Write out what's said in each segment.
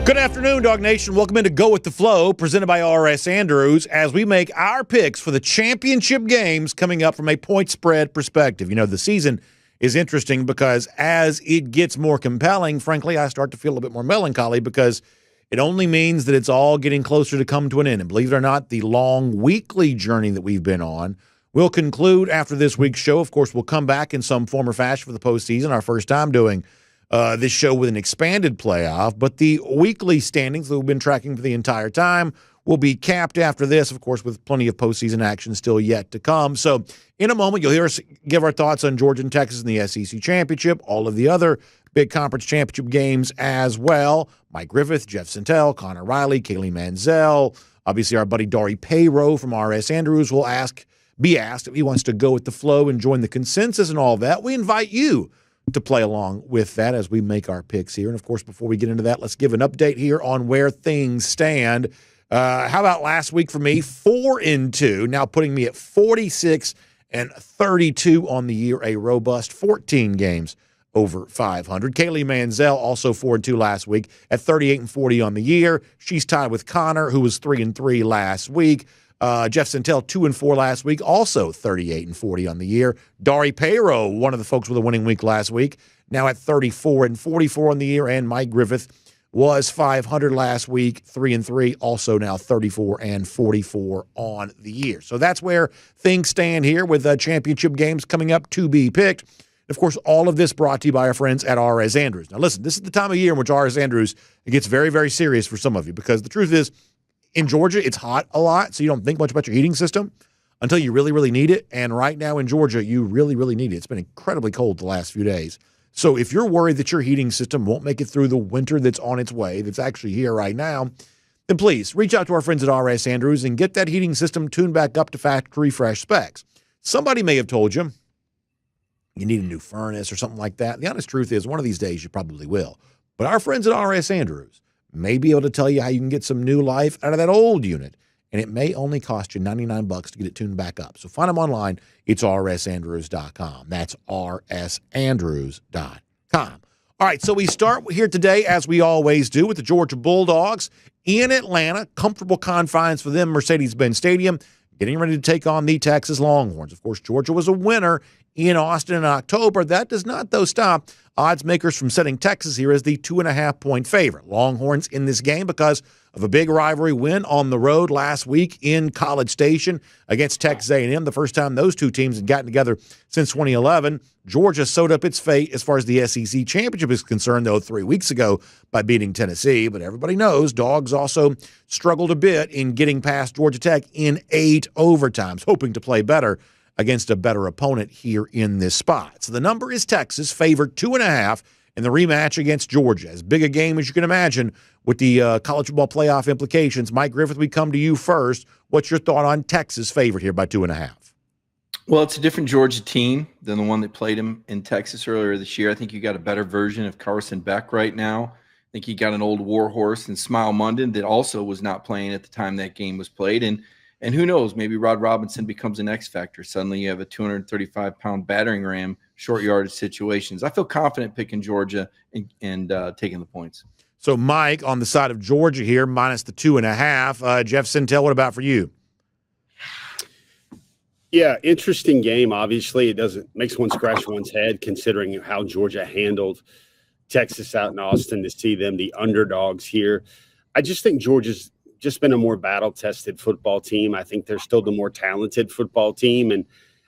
Good afternoon, DawgNation. Welcome into Go With The Flow, presented by R.S. Andrews, as we make our picks for the championship games coming up from a point spread perspective. You know, the season is interesting because as it gets more compelling, frankly, I start to feel a bit more melancholy because it only means that it's all getting closer to come to an end. And believe it or not, the long weekly journey that we've been on will conclude after this week's show. Of course, we'll come back in some form or fashion for the postseason, our first time doing this show with an expanded playoff, but the weekly standings that we've been tracking for the entire time will be capped after this, of course, with plenty of postseason action still yet to come. So in a moment, you'll hear us give our thoughts on Georgia and Texas in the SEC Championship, all of the other big conference championship games as well. Mike Griffith, Jeff Sentell, Connor Riley, Kaylee Manziel, obviously our buddy Dari Payrow from R.S. Andrews will be asked if he wants to go with the flow and join the consensus and all that. We invite you to play along with that as we make our picks here. And, of course, before we get into that, let's give an update here on where things stand. How about last week for me? 4-2, now putting me at 46-32 on the year, a robust 14 games over 500. Kaylee Manziel also 4-2 last week at 38-40 on the year. She's tied with Connor, who was 3-3 last week. Jeff Sentell, 2-4 last week, also 38-40 on the year. Dari Payrow, one of the folks with a winning week last week, now at 34-44 on the year. And Mike Griffith was 500 last week, 3-3, also now 34-44 on the year. So that's where things stand here with championship games coming up to be picked. Of course, all of this brought to you by our friends at R.S. Andrews. Now, listen, this is the time of year in which R.S. Andrews gets very, very serious for some of you because the truth is, in Georgia, it's hot a lot, so you don't think much about your heating system until you really, really need it. And right now in Georgia, you really, really need it. It's been incredibly cold the last few days. So if you're worried that your heating system won't make it through the winter that's on its way, that's actually here right now, then please reach out to our friends at R.S. Andrews and get that heating system tuned back up to factory fresh specs. Somebody may have told you need a new furnace or something like that. The honest truth is one of these days you probably will. But our friends at R.S. Andrews may be able to tell you how you can get some new life out of that old unit, and it may only cost you $99 to get it tuned back up. So find them online. It's rsandrews.com. That's rsandrews.com. All right, so we start here today, as we always do, with the Georgia Bulldogs in Atlanta. Comfortable confines for them, Mercedes-Benz Stadium, getting ready to take on the Texas Longhorns. Of course, Georgia was a winner in Austin in October. That does not, though, stop odds makers from setting Texas here as the 2.5-point favorite. Longhorns in this game because of a big rivalry win on the road last week in College Station against Texas A&M, the first time those two teams had gotten together since 2011. Georgia sewed up its fate as far as the SEC championship is concerned, though, 3 weeks ago by beating Tennessee. But everybody knows Dogs also struggled a bit in getting past Georgia Tech in 8 overtimes, hoping to play better against a better opponent here in this spot. So the number is Texas, favored 2.5 in the rematch against Georgia. As big a game as you can imagine with the college football playoff implications. Mike Griffith, we come to you first. What's your thought on Texas favored here by 2.5? Well, it's a different Georgia team than the one that played him in Texas earlier this year. I think you got a better version of Carson Beck right now. I think you got an old warhorse in Smile Munden that also was not playing at the time that game was played. And who knows, maybe Rod Robinson becomes an X factor. Suddenly you have a 235-pound battering ram, short yardage situations. I feel confident picking Georgia and taking the points. So, Mike, on the side of Georgia here, minus the 2.5. Jeff Sentell, what about for you? Yeah, interesting game. Obviously, makes one scratch one's head considering how Georgia handled Texas out in Austin to see them the underdogs here. I just think Georgia's just been a more battle-tested football team. I think they're still the more talented football team, and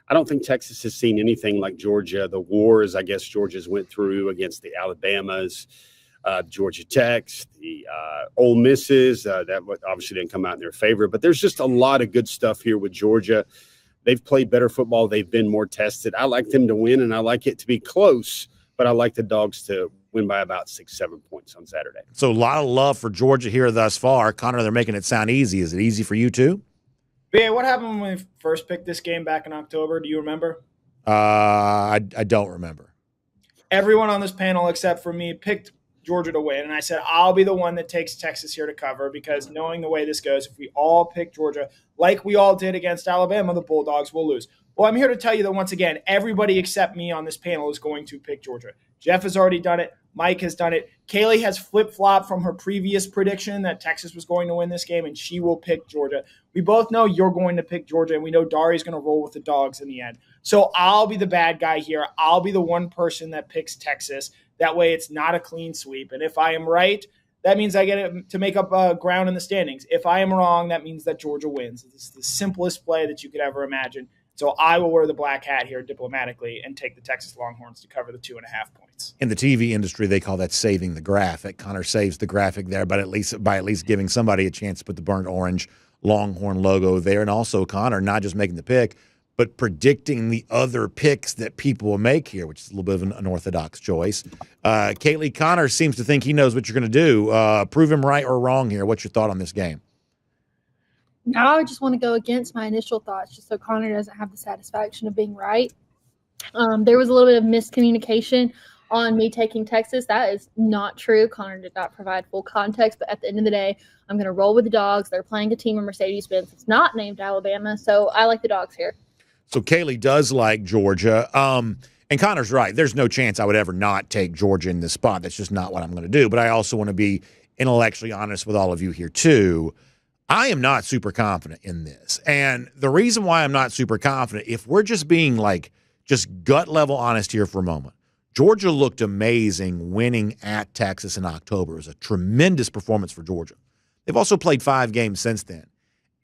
I don't think Texas has seen anything like Georgia. The wars, I guess, Georgia's went through against the Alabamas, Georgia Techs, the Ole Misses. That obviously didn't come out in their favor, but there's just a lot of good stuff here with Georgia. They've played better football. They've been more tested. I like them to win, and I like it to be close, but I like the Dogs to win by about 6-7 points on Saturday. So a lot of love for Georgia here thus far. Connor, they're making it sound easy. Is it easy for you too? BA, what happened when we first picked this game back in October? Do you remember? I don't remember. Everyone on this panel except for me picked Georgia to win, and I said I'll be the one that takes Texas here to cover because knowing the way this goes, if we all pick Georgia like we all did against Alabama, the Bulldogs will lose. Well, I'm here to tell you that once again, everybody except me on this panel is going to pick Georgia. Jeff has already done it. Mike has done it. Kaylee has flip-flopped from her previous prediction that Texas was going to win this game, and she will pick Georgia. We both know you're going to pick Georgia, and we know Dari's going to roll with the dogs in the end. So I'll be the bad guy here. I'll be the one person that picks Texas. That way it's not a clean sweep. And if I am right, that means I get to make up ground in the standings. If I am wrong, that means that Georgia wins. It's the simplest play that you could ever imagine. So I will wear the black hat here diplomatically and take the Texas Longhorns to cover the 2.5 points. In the TV industry, they call that saving the graphic. Connor saves the graphic there, but at least giving somebody a chance to put the burnt orange Longhorn logo there. And also, Connor, not just making the pick, but predicting the other picks that people will make here, which is a little bit of an unorthodox choice. Kaylee, Connor seems to think he knows what you're going to do. Prove him right or wrong here. What's your thought on this game? Now I just want to go against my initial thoughts just so Connor doesn't have the satisfaction of being right. There was a little bit of miscommunication on me taking Texas. That is not true. Connor did not provide full context, but at the end of the day, I'm going to roll with the dogs. They're playing a team of Mercedes-Benz. It's not named Alabama, so I like the dogs here. So Kaylee does like Georgia. And Connor's right. There's no chance I would ever not take Georgia in this spot. That's just not what I'm going to do. But I also want to be intellectually honest with all of you here, too. I am not super confident in this. And the reason why I'm not super confident, if we're just being just gut level honest here for a moment, Georgia looked amazing winning at Texas in October. It was a tremendous performance for Georgia. They've also played 5 games since then.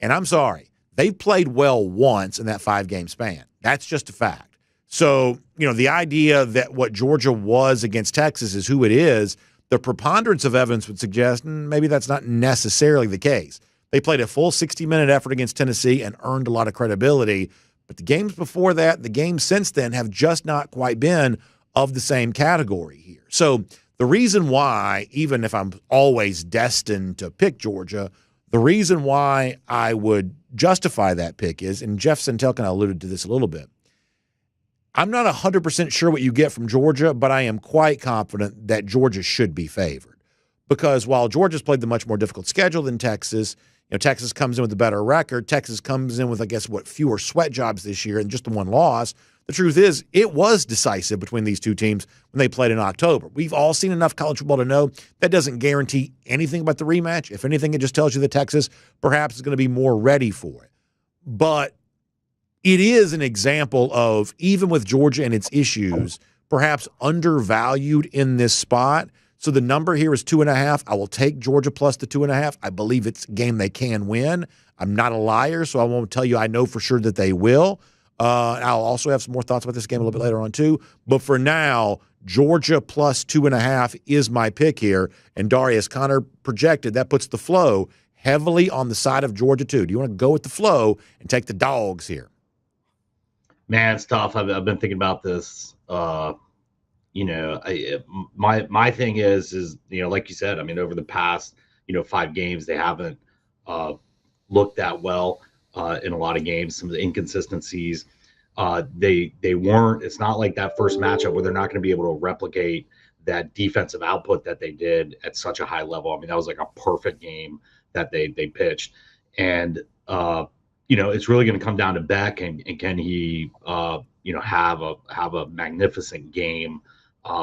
And I'm sorry, they've played well once in that 5-game span. That's just a fact. So, the idea that what Georgia was against Texas is who it is, the preponderance of evidence would suggest maybe that's not necessarily the case. They played a full 60-minute effort against Tennessee and earned a lot of credibility. But the games before that, the games since then, have just not quite been of the same category here. So the reason why, even if I'm always destined to pick Georgia, the reason why I would justify that pick is, and Jeff Santel kind of alluded to this a little bit, I'm not 100% sure what you get from Georgia, but I am quite confident that Georgia should be favored. Because while Georgia's played the much more difficult schedule than Texas, Texas comes in with a better record. Texas comes in with, fewer sweat jobs this year and just the one loss. The truth is, it was decisive between these two teams when they played in October. We've all seen enough college football to know that doesn't guarantee anything about the rematch. If anything, it just tells you that Texas perhaps is going to be more ready for it. But it is an example of, even with Georgia and its issues, perhaps undervalued in this spot. So the number here is 2.5. I will take Georgia plus the 2.5. I believe it's a game they can win. I'm not a liar, so I won't tell you I know for sure that they will. I'll also have some more thoughts about this game a little bit later on too. But for now, Georgia plus 2.5 is my pick here. And Dari, as Connor projected, that puts the flow heavily on the side of Georgia too. Do you want to go with the flow and take the dogs here? Man, it's tough. I've been thinking about this. My thing is like you said, over the past 5 games, they haven't looked that well in a lot of games. Some of the inconsistencies, they weren't. It's not like that first matchup where they're not going to be able to replicate that defensive output that they did at such a high level. That was like a perfect game that they pitched, and it's really going to come down to Beck and can he have a magnificent game.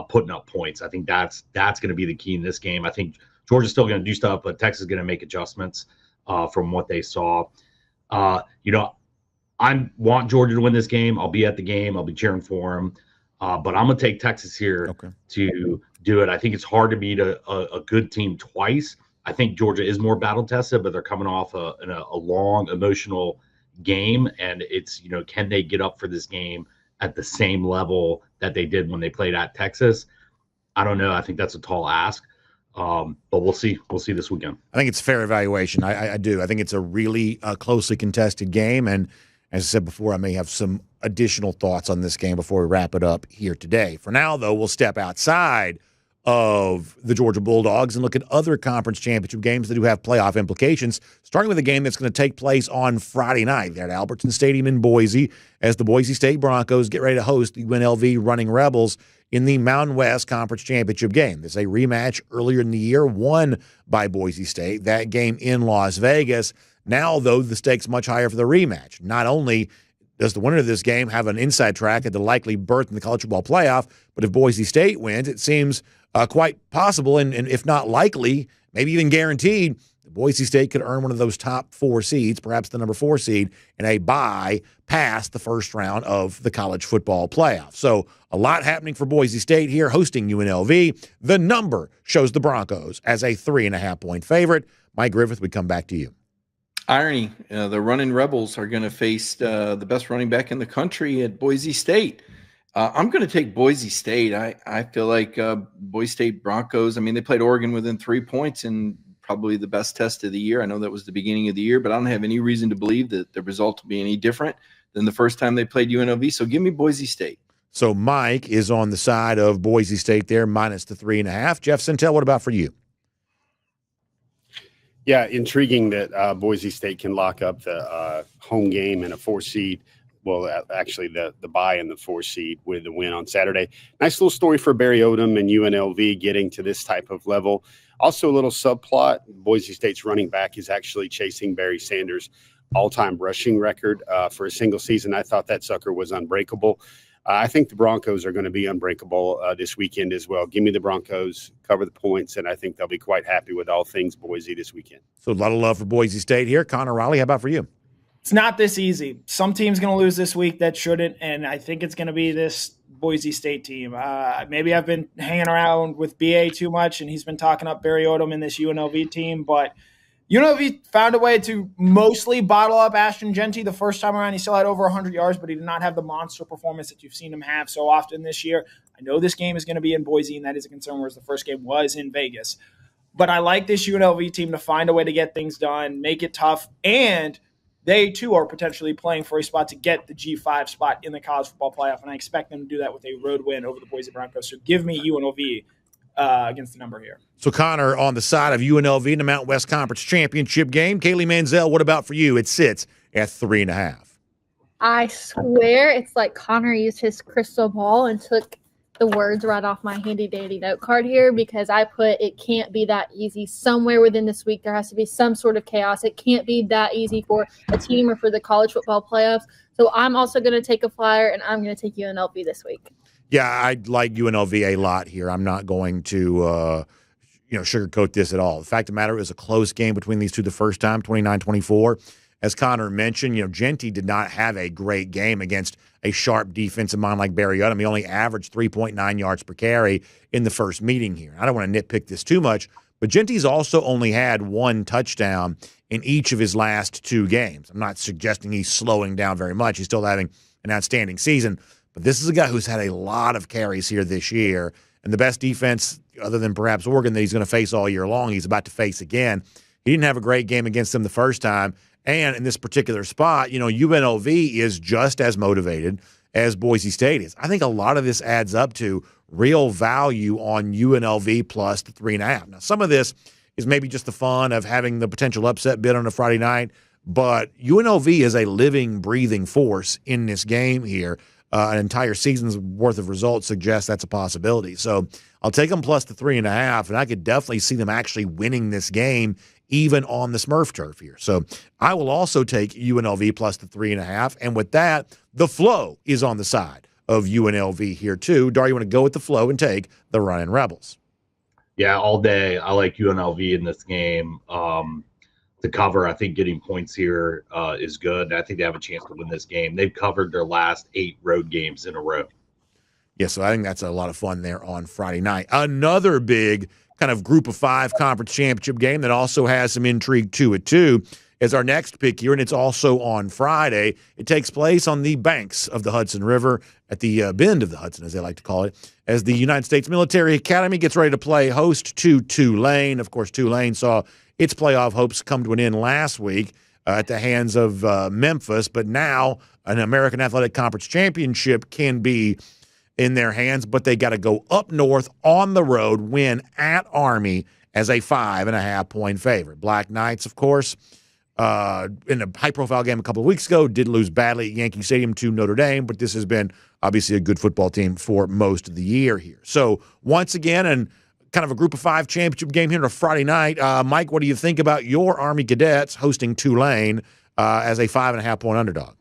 Putting up points. I think that's going to be the key in this game. I think Georgia's still going to do stuff, but Texas is going to make adjustments from what they saw. I want Georgia to win this game. I'll be at the game. I'll be cheering for them. But I'm going to take Texas here to do it. I think it's hard to beat a good team twice. I think Georgia is more battle-tested, but they're coming off a long, emotional game. And it's, can they get up for this game at the same level that they did when they played at Texas? I don't know. I think that's a tall ask, but we'll see. We'll see this weekend. I think it's fair evaluation. I do. I think it's a really closely contested game, and as I said before, I may have some additional thoughts on this game before we wrap it up here today. For now, though, we'll step outside of the Georgia Bulldogs and look at other conference championship games that do have playoff implications, starting with a game that's going to take place on Friday night there at Albertson Stadium in Boise as the Boise State Broncos get ready to host the UNLV Running Rebels in the Mountain West Conference Championship game. There's a rematch earlier in the year won by Boise State, that game in Las Vegas. Now, though, the stakes much higher for the rematch. Not only does the winner of this game have an inside track at the likely berth in the college football playoff? But if Boise State wins, it seems quite possible, and if not likely, maybe even guaranteed, Boise State could earn one of those top 4 seeds, perhaps the number 4 seed, in a bye past the first round of the college football playoff. So a lot happening for Boise State here, hosting UNLV. The number shows the Broncos as a 3.5-point favorite. Mike Griffith, we come back to you. Irony, the running Rebels are going to face the best running back in the country at Boise State. I'm going to take Boise State. I feel like Boise State Broncos, I mean, they played Oregon within 3 points in probably the best test of the year. I know that was the beginning of the year, but I don't have any reason to believe that the result will be any different than the first time they played UNLV. So give me Boise State. So Mike is on the side of Boise State there, minus the 3.5. Jeff Sintel, what about for you? Yeah, intriguing that Boise State can lock up the home game and a 4 seed. Well, actually, the bye in the 4 seed with the win on Saturday. Nice little story for Barry Odom and UNLV getting to this type of level. Also, a little subplot. Boise State's running back is actually chasing Barry Sanders' all-time rushing record for a single season. I thought that sucker was unbreakable. I think the Broncos are going to be unbreakable this weekend as well. Give me the Broncos, cover the points, and I think they'll be quite happy with all things Boise this weekend. So a lot of love for Boise State here. Connor Riley, how about for you? It's not this easy. Some team's going to lose this week that shouldn't, and I think it's going to be this Boise State team. Maybe I've been hanging around with BA too much, and he's been talking up Barry Odom in this UNLV team, but UNLV found a way to mostly bottle up Ashton Jeanty the first time around. He still had over 100 yards, but he did not have the monster performance that you've seen him have so often this year. I know this game is going to be in Boise, and that is a concern, whereas the first game was in Vegas. But I like this UNLV team to find a way to get things done, make it tough, and they, too, are potentially playing for a spot to get the G5 spot in the college football playoff, and I expect them to do that with a road win over the Boise Broncos. So give me UNLV against the number here. So, Connor, on the side of UNLV in the Mountain West Conference Championship game, Kaylee Manziel, what about for you? It sits at 3.5. I swear it's like Connor used his crystal ball and took the words right off my handy-dandy note card here, because I put it can't be that easy. Somewhere within this week there has to be some sort of chaos. It can't be that easy for a team or for the college football playoffs. So I'm also going to take a flyer, and I'm going to take UNLV this week. Yeah, I like UNLV a lot here. I'm not going to sugarcoat this at all. The fact of the matter, it was a close game between these two the first time, 29-24. As Connor mentioned, Jeanty did not have a great game against a sharp defensive mind like Barry Odom. He only averaged 3.9 yards per carry in the first meeting here. I don't want to nitpick this too much, but Jeanty's also only had 1 touchdown in each of his last 2 games. I'm not suggesting he's slowing down very much. He's still having an outstanding season, but this is a guy who's had a lot of carries here this year, and the best defense, other than perhaps Oregon, that he's going to face all year long, he's about to face again. He didn't have a great game against them the first time. And in this particular spot, UNLV is just as motivated as Boise State is. I think a lot of this adds up to real value on UNLV plus the 3.5. Now, some of this is maybe just the fun of having the potential upset bid on a Friday night, but UNLV is a living, breathing force in this game here. An entire season's worth of results suggests that's a possibility. So I'll take them plus the 3.5, and I could definitely see them actually winning this game even on the Smurf turf here. So I will also take UNLV plus the 3.5. And with that, the flow is on the side of UNLV here too. Dari, you want to go with the flow and take the Running Rebels? Yeah, all day. I like UNLV in this game. The cover, I think getting points here is good. I think they have a chance to win this game. They've covered their last 8 road games in a row. Yeah, so I think that's a lot of fun there on Friday night. Another big kind of group of 5 conference championship game that also has some intrigue to it too is our next pick here, and it's also on Friday. It takes place on the banks of the Hudson River, at the bend of the Hudson, as they like to call it, as the United States Military Academy gets ready to play host to Tulane. Of course, Tulane saw its playoff hopes come to an end last week at the hands of Memphis, but now an American Athletic Conference championship can be in their hands, but they got to go up north on the road, win at Army as a 5.5-point favorite. Black Knights, of course, in a high-profile game a couple of weeks ago, did lose badly at Yankee Stadium to Notre Dame, but this has been obviously a good football team for most of the year here. So once again, and kind of a group of 5 championship game here on a Friday night. Mike, what do you think about your Army Cadets hosting Tulane as a 5.5-point underdog?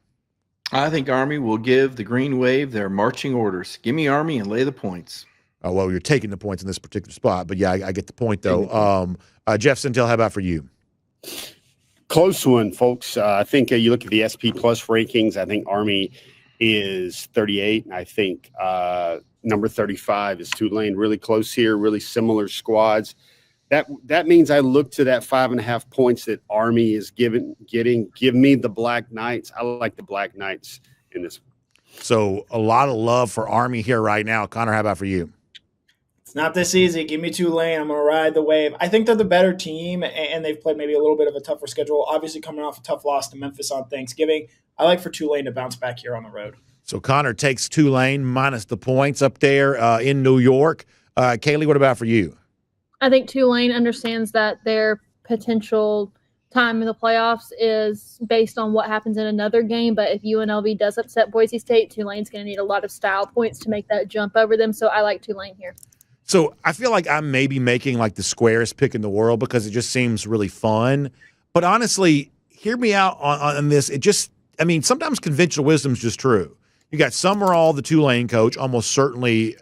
I think Army will give the Green Wave their marching orders. Give me Army and lay the points. Oh, well, you're taking the points in this particular spot, but yeah, I get the point though. Jeff Sintel, how about for you? Close one, folks. I think you look at the SP Plus rankings. I think Army is 38, and I think number 35 is Tulane. Really close here, really similar squads. That means I look to that 5.5 points that Army is getting. Give me the Black Knights. I like the Black Knights in this one. So a lot of love for Army here right now. Connor, how about for you? It's not this easy. Give me Tulane. I'm going to ride the wave. I think they're the better team, and they've played maybe a little bit of a tougher schedule. Obviously, coming off a tough loss to Memphis on Thanksgiving. I like for Tulane to bounce back here on the road. So Connor takes Tulane minus the points up there in New York. Kaylee, what about for you? I think Tulane understands that their potential time in the playoffs is based on what happens in another game. But if UNLV does upset Boise State, Tulane's going to need a lot of style points to make that jump over them. So I like Tulane here. So I feel like I'm maybe making like the squarest pick in the world because it just seems really fun. But honestly, hear me out on this. It just, I mean, sometimes conventional wisdom is just true. You got Summerall, the Tulane coach, almost certainly,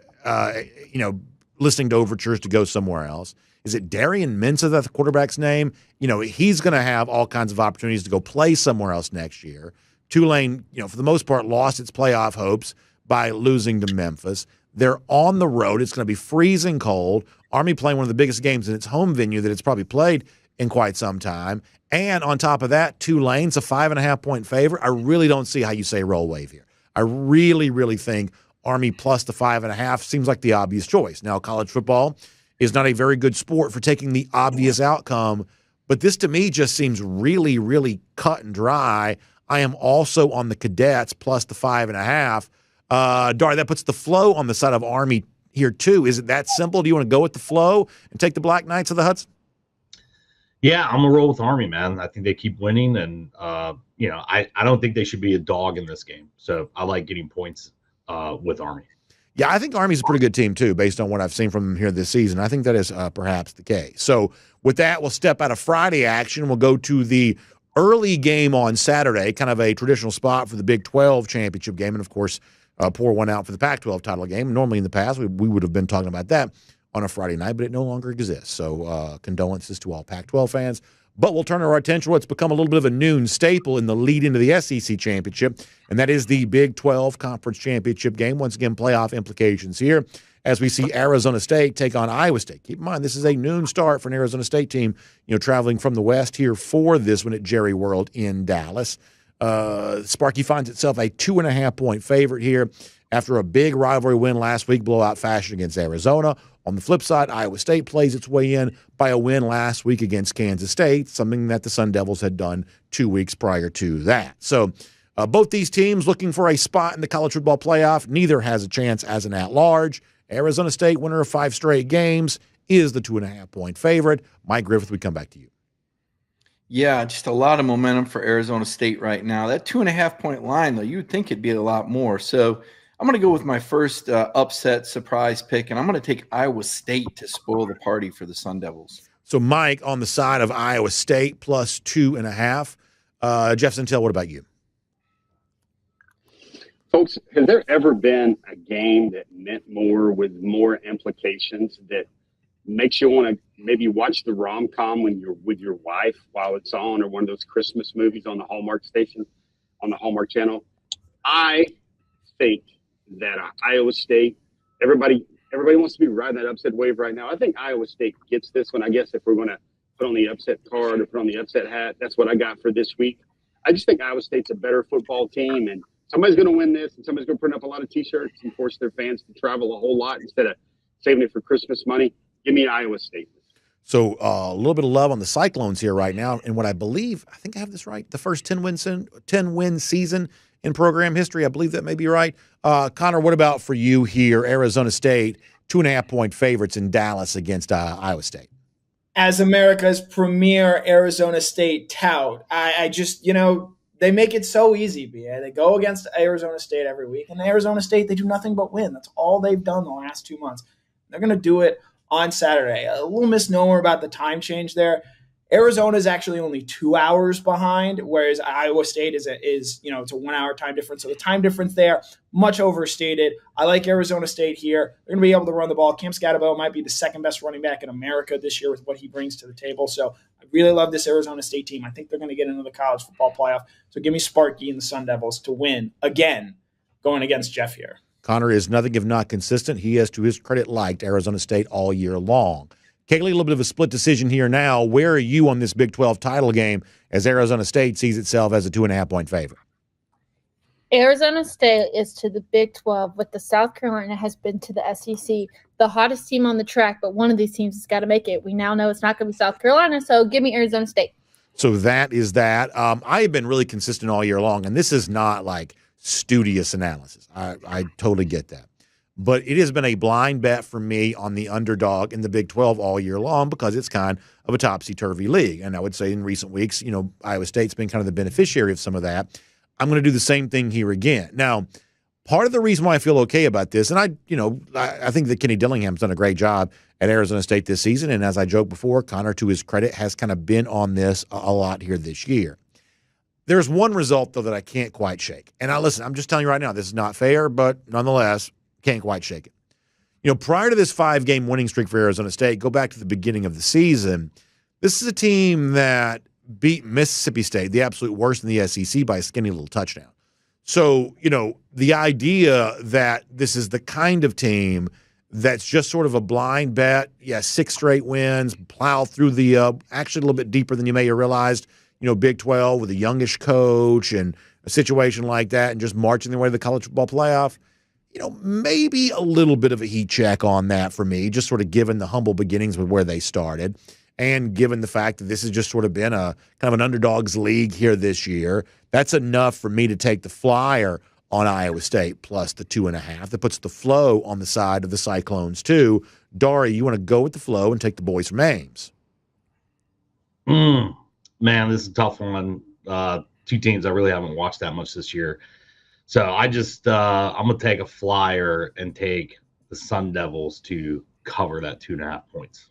listening to overtures to go somewhere else. Is it Dari Mensah, that's the quarterback's name? He's going to have all kinds of opportunities to go play somewhere else next year. Tulane, for the most part, lost its playoff hopes by losing to Memphis. They're on the road. It's going to be freezing cold. Army playing one of the biggest games in its home venue that it's probably played in quite some time. And on top of that, Tulane's a 5.5-point favorite. I really don't see how you say roll wave here. I really, really think Army plus the 5.5 seems like the obvious choice. Now, college football is not a very good sport for taking the obvious outcome, but this to me just seems really, really cut and dry. I am also on the Cadets plus the 5.5. Dari, that puts the flow on the side of Army here too. Is it that simple? Do you want to go with the flow and take the Black Knights of the Hudson? Yeah, I'm gonna roll with Army, man. I think they keep winning, and I don't think they should be a dog in this game. So I like getting points with Army. Yeah, I think Army's a pretty good team too, based on what I've seen from them here this season. I think that is perhaps the case. So with that, we'll step out of Friday action. We'll go to the early game on Saturday, kind of a traditional spot for the Big 12 championship game, and of course, pour one out for the Pac-12 title game. Normally in the past, we would have been talking about that on a Friday night, but it no longer exists. So condolences to all Pac-12 fans. But we'll turn our attention to what's become a little bit of a noon staple in the lead into the SEC championship, and that is the Big 12 Conference Championship game. Once again, playoff implications here as we see Arizona State take on Iowa State. Keep in mind, this is a noon start for an Arizona State team, traveling from the West here for this one at Jerry World in Dallas. Sparky finds itself a 2.5-point favorite here after a big rivalry win last week, blowout fashion against Arizona. On the flip side, Iowa State plays its way in by a win last week against Kansas State, something that the Sun Devils had done 2 weeks prior to that. So both these teams looking for a spot in the college football playoff. Neither has a chance as an at-large. Arizona State, winner of 5 straight games, is the 2.5-point favorite. Mike Griffith, we come back to you. Yeah, just a lot of momentum for Arizona State right now. That 2.5-point line, though, you would think it'd be a lot more. So I'm going to go with my first upset surprise pick, and I'm going to take Iowa State to spoil the party for the Sun Devils. So Mike on the side of Iowa State plus 2.5. Jeff Sintel, what about you? Folks, has there ever been a game that meant more with more implications that makes you want to maybe watch the rom-com when you're with your wife while it's on, or one of those Christmas movies on the Hallmark station, on the Hallmark channel? I think that Iowa State, everybody wants to be riding that upset wave right now. I think Iowa State gets this one. I guess if we're going to put on the upset card or put on the upset hat, that's what I got for this week. I just think Iowa State's a better football team, and somebody's going to win this, and somebody's going to print up a lot of T-shirts and force their fans to travel a whole lot instead of saving it for Christmas money. Give me Iowa State. So a little bit of love on the Cyclones here right now. And what I believe, I think I have this right, the first 10-win season in program history. I believe that may be right. Connor, what about for you here? Arizona State, 2.5-point favorites in Dallas against Iowa State. As America's premier Arizona State tout, I just, they make it so easy, BA. They go against Arizona State every week, and Arizona State, they do nothing but win. That's all they've done the last 2 months. They're going to do it on Saturday. A little misnomer about the time change there. Arizona is actually only 2 hours behind, whereas Iowa State is it's a 1 hour time difference. So the time difference there, much overstated. I like Arizona State here. They're going to be able to run the ball. Cam Scatterbo might be the second best running back in America this year with what he brings to the table. So I really love this Arizona State team. I think they're going to get into the college football playoff. So give me Sparky and the Sun Devils to win again, going against Jeff here. Connor is nothing if not consistent. He has, to his credit, liked Arizona State all year long. Kaylee, a little bit of a split decision here now. Where are you on this Big 12 title game as Arizona State sees itself as a 2.5-point favorite? Arizona State is to the Big 12 what the South Carolina has been to the SEC. The hottest team on the track, but one of these teams has got to make it. We now know it's not going to be South Carolina, so give me Arizona State. So that is that. I have been really consistent all year long, and this is not like studious analysis. I totally get that. But it has been a blind bet for me on the underdog in the Big 12 all year long because it's kind of a topsy-turvy league. And I would say in recent weeks, Iowa State's been kind of the beneficiary of some of that. I'm going to do the same thing here again. Now, part of the reason why I feel okay about this, and I think that Kenny Dillingham's done a great job at Arizona State this season. And as I joked before, Connor, to his credit, has kind of been on this a lot here this year. There's one result, though, that I can't quite shake. And listen, I'm just telling you right now, this is not fair, but nonetheless, can't quite shake it. Prior to this 5-game winning streak for Arizona State, go back to the beginning of the season, this is a team that beat Mississippi State, the absolute worst in the SEC, by a skinny little touchdown. So, the idea that this is the kind of team that's just sort of a blind bet, 6 straight wins, plow through the actually a little bit deeper than you may have realized, Big 12 with a youngish coach and a situation like that and just marching their way to the college football playoff, maybe a little bit of a heat check on that for me, just sort of given the humble beginnings with where they started and given the fact that this has just sort of been a kind of an underdogs league here this year. That's enough for me to take the flyer on Iowa State plus the 2.5. That puts the flow on the side of the Cyclones too. Dari, you want to go with the flow and take the boys from Ames? Man, this is a tough one. Two teams I really haven't watched that much this year. So I'm going to take a flyer and take the Sun Devils to cover that 2.5 points.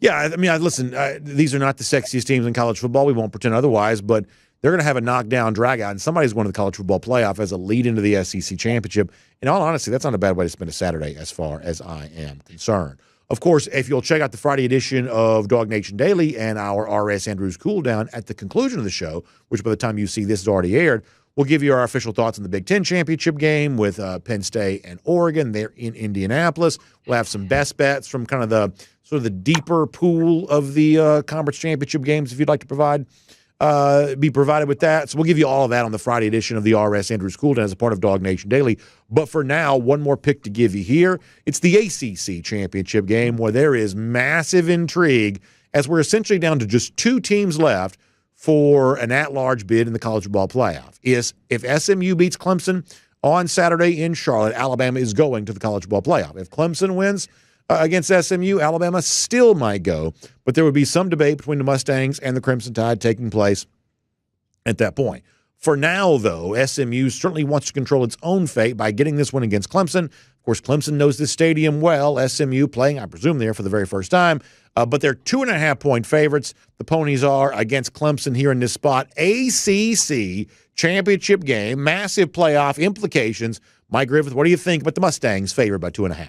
Yeah, listen, these are not the sexiest teams in college football. We won't pretend otherwise, but they're going to have a knockdown, drag out, and somebody's going to the college football playoff as a lead into the SEC championship. In all honesty, that's not a bad way to spend a Saturday as far as I am concerned. Of course, if you'll check out the Friday edition of DawgNation Daily and our R.S. Andrews Cool Down at the conclusion of the show, which by the time you see this is already aired, we'll give you our official thoughts on the Big Ten championship game with Penn State and Oregon. They're in Indianapolis. We'll have some best bets from kind of the sort of the deeper pool of the conference championship games if you'd like to be provided with that. So we'll give you all of that on the Friday edition of the R.S. Andrews Cool Down as a part of DawgNation Daily. But for now, one more pick to give you here. It's the ACC championship game where there is massive intrigue as we're essentially down to just 2 teams left for an at-large bid in the college football playoff. If SMU beats Clemson on Saturday in Charlotte, Alabama is going to the college football playoff. If Clemson wins against SMU, Alabama still might go, but there would be some debate between the Mustangs and the Crimson Tide taking place at that point. For now, though, SMU certainly wants to control its own fate by getting this win against Clemson. Of course, Clemson knows this stadium well. SMU playing, I presume, there for the very first time. But they're 2.5-point favorites. The Ponies are against Clemson here in this spot. ACC championship game, massive playoff implications. Mike Griffith, what do you think about the Mustangs favored by 2.5?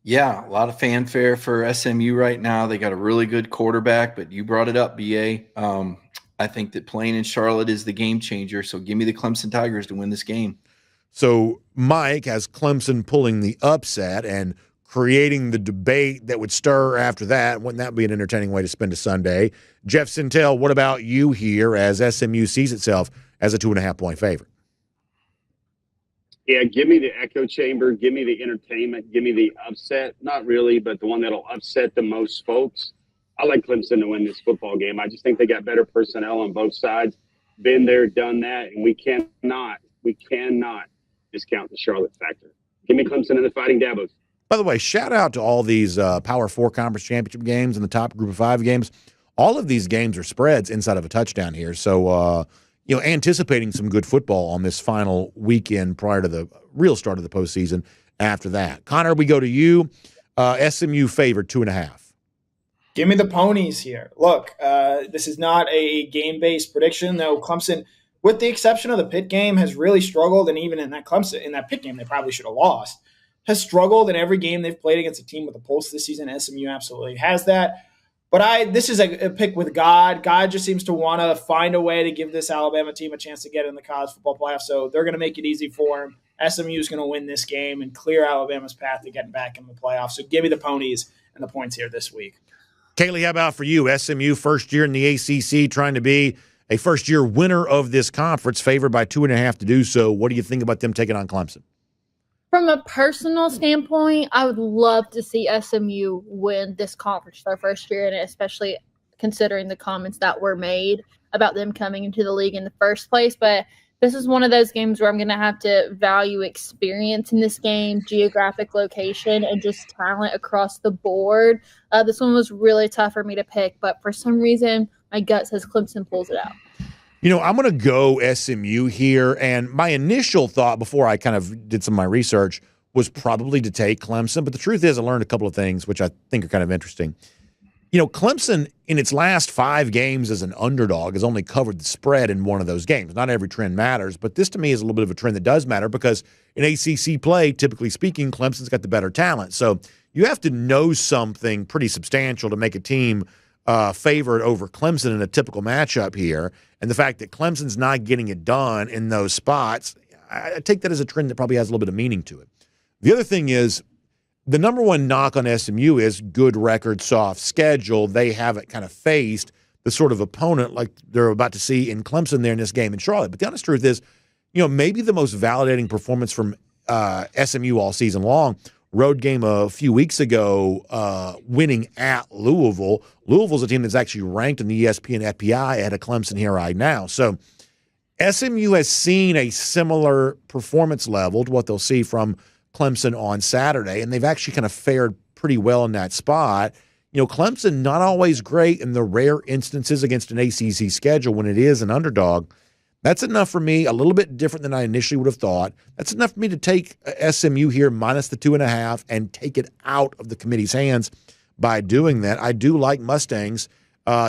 Yeah, a lot of fanfare for SMU right now. They got a really good quarterback, but you brought it up, BA. I think that playing in Charlotte is the game changer. So give me the Clemson Tigers to win this game. So Mike has Clemson pulling the upset and creating the debate that would stir after that. Wouldn't that be an entertaining way to spend a Sunday? Jeff Sintel, what about you here as SMU sees itself as a 2.5-point favorite? Yeah, give me the echo chamber. Give me the entertainment. Give me the upset. Not really, but the one that'll upset the most folks. I like Clemson to win this football game. I just think they got better personnel on both sides. Been there, done that, and we cannot discount the Charlotte factor. Give me Clemson and the Fighting Dabos. By the way, shout out to all these Power 4 conference championship games and the top group of 5 games. All of these games are spreads inside of a touchdown here. So, anticipating some good football on this final weekend prior to the real start of the postseason after that. Connor, we go to you. SMU favored 2.5. Give me the ponies here. Look, this is not a game-based prediction, though. Clemson, with the exception of the Pitt game, has really struggled, and even in that Pitt game, they probably should have lost. Has struggled in every game they've played against a team with a pulse this season. SMU absolutely has that. But this is a pick with God. God just seems to want to find a way to give this Alabama team a chance to get in the college football playoff. So they're going to make it easy for him. SMU is going to win this game and clear Alabama's path to getting back in the playoffs. So give me the ponies and the points here this week. Kaylee, how about for you? SMU, first year in the ACC, trying to be a first-year winner of this conference, favored by 2.5 to do so. What do you think about them taking on Clemson? From a personal standpoint, I would love to see SMU win this conference their first year in it, especially considering the comments that were made about them coming into the league in the first place. But this is one of those games where I'm going to have to value experience in this game, geographic location, and just talent across the board. This one was really tough for me to pick, but for some reason, my gut says Clemson pulls it out. I'm going to go SMU here, and my initial thought before I kind of did some of my research was probably to take Clemson, but the truth is I learned a couple of things which I think are kind of interesting. Clemson in its last 5 games as an underdog has only covered the spread in one of those games. Not every trend matters, but this to me is a little bit of a trend that does matter because in ACC play, typically speaking, Clemson's got the better talent. So you have to know something pretty substantial to make a team favored over Clemson in a typical matchup here. And the fact that Clemson's not getting it done in those spots, I take that as a trend that probably has a little bit of meaning to it. The other thing is the number one knock on SMU is good record, soft schedule. They haven't kind of faced the sort of opponent like they're about to see in Clemson there in this game in Charlotte. But the honest truth is, maybe the most validating performance from SMU all season long, road game a few weeks ago, winning at Louisville. Louisville's a team that's actually ranked in the ESPN FPI ahead of Clemson here right now. So SMU has seen a similar performance level to what they'll see from Clemson on Saturday, and they've actually kind of fared pretty well in that spot. Clemson not always great in the rare instances against an ACC schedule when it is an underdog. That's enough for me, a little bit different than I initially would have thought. That's enough for me to take SMU here minus the 2.5 and take it out of the committee's hands by doing that. I do like Mustangs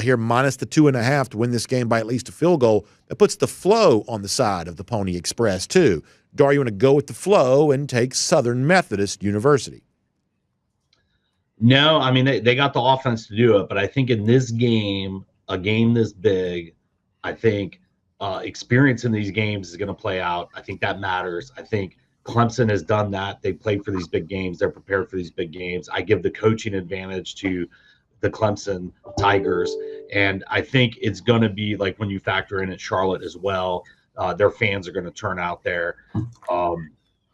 here minus the 2.5 to win this game by at least a field goal. That puts the flow on the side of the Pony Express too. Dari, you want to go with the flow and take Southern Methodist University? No, I mean, they got the offense to do it, but I think in this game, a game this big, I think experience in these games is going to play out. I think that matters. I think Clemson has done that. They played for these big games. They're prepared for these big games. I give the coaching advantage to the Clemson Tigers, and I think it's going to be like when you factor in at Charlotte as well, their fans are going to turn out there.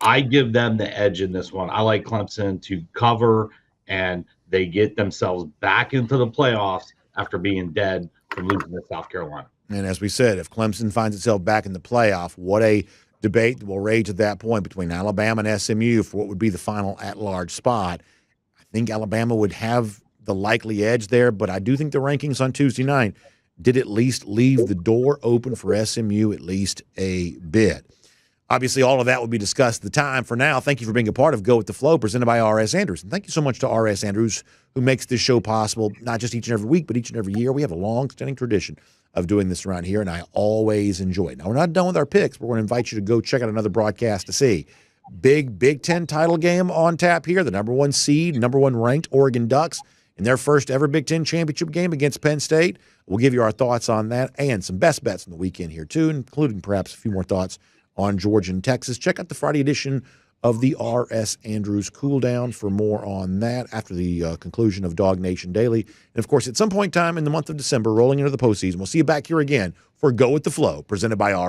I give them the edge in this one. I like Clemson to cover, and they get themselves back into the playoffs after being dead from losing to South Carolina. And as we said, if Clemson finds itself back in the playoff, what a debate will rage at that point between Alabama and SMU for what would be the final at-large spot. I think Alabama would have the likely edge there, but I do think the rankings on Tuesday night did at least leave the door open for SMU at least a bit. Obviously, all of that will be discussed at the time. For now, thank you for being a part of Go With The Flow, presented by R.S. Andrews. And thank you so much to R.S. Andrews, who makes this show possible, not just each and every week, but each and every year. We have a long-standing tradition of doing this around here, and I always enjoy it. Now, we're not done with our picks. We're going to invite you to go check out another broadcast to see. Big Ten title game on tap here. The number 1 seed, number 1 ranked Oregon Ducks in their first ever Big Ten championship game against Penn State. We'll give you our thoughts on that and some best bets in the weekend here, too, including perhaps a few more thoughts on Georgia and Texas. Check out the Friday edition of the R.S. Andrews Cool Down for more on that after the conclusion of DawgNation Daily. And, of course, at some point in time in the month of December, rolling into the postseason, we'll see you back here again for Go With The Flow, presented by R.